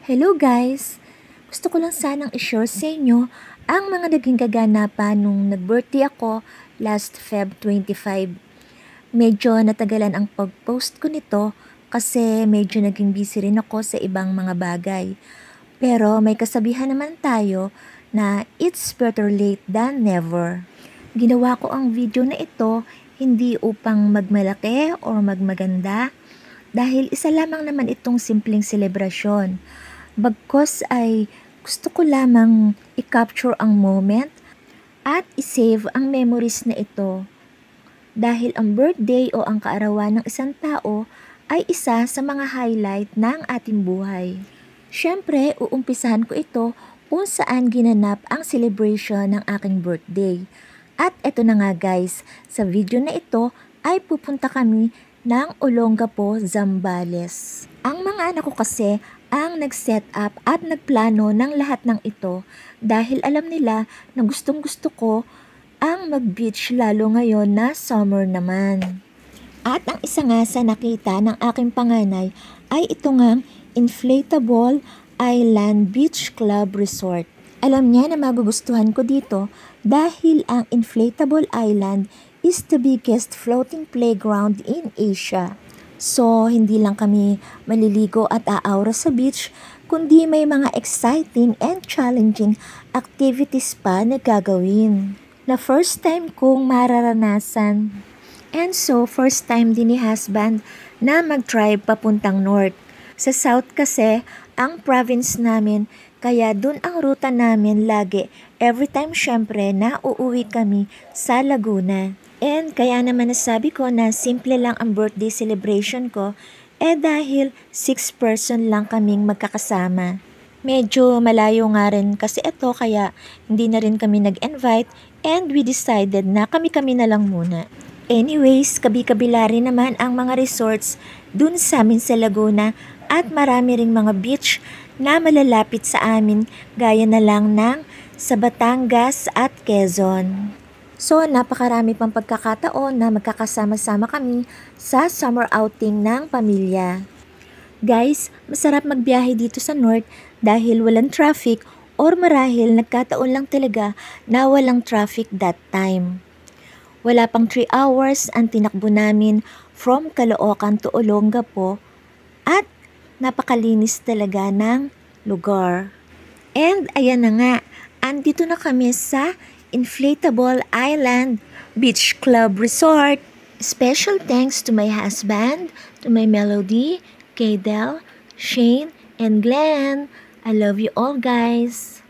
Hello guys! Gusto ko lang sanang i-share sa inyo ang mga naging kaganapan nung nag-birthday ako last Feb 25. Medyo natagalan ang pag-post ko nito kasi medyo naging busy rin ako sa ibang mga bagay. Pero may kasabihan naman tayo na it's better late than never. Ginawa ko ang video na ito hindi upang magmalaki o magmaganda dahil isa lamang naman itong simpleng selebrasyon. Bagkos ay gusto ko lamang i-capture ang moment at i-save ang memories na ito. Dahil ang birthday o ang kaarawan ng isang tao ay isa sa mga highlight ng ating buhay. Siyempre, uumpisahan ko ito kung saan ginanap ang celebration ng aking birthday. At eto na nga guys, sa video na ito ay pupunta kami ng Olongapo, Zambales. Ang mga anak ko kasi ang nag-set up at nagplano ng lahat ng ito dahil alam nila na gustong gusto ko ang mag-beach lalo ngayon na summer naman. At ang isa nga sa nakita ng aking panganay ay ito ngang Inflatable Island Beach Club Resort. Alam niya na magugustuhan ko dito dahil ang Inflatable Island is the biggest floating playground in Asia. So, hindi lang kami maliligo at aaura sa beach, kundi may mga exciting and challenging activities pa na gagawin. Na first time kong mararanasan. And so, first time din ni husband na mag-drive papuntang north. Sa south kasi, ang province namin, kaya dun ang ruta namin lagi. Every time syempre na uuwi kami sa Laguna. And kaya naman nasabi ko na simple lang ang birthday celebration ko dahil 6 person lang kaming magkakasama. Medyo malayo nga rin kasi ito kaya hindi na rin kami nag-invite and we decided na kami-kami na lang muna. Anyways, kabi-kabila rin naman ang mga resorts dun sa amin sa Laguna at marami ring mga beach na malalapit sa amin gaya na lang ng sa Batangas at Quezon. So, napakarami pang pagkakataon na magkakasama-sama kami sa summer outing ng pamilya. Guys, masarap magbiyahe dito sa north dahil walang traffic or marahil nagkataon lang talaga na walang traffic that time. Wala pang 3 hours ang tinakbo namin from Caloocan to Olongapo at napakalinis talaga ng lugar. And ayan na nga, andito na kami sa Inflatable Island Beach Club Resort. Special thanks to my husband, to my Melody, Kaydel, Shane, and Glenn. I love you all guys.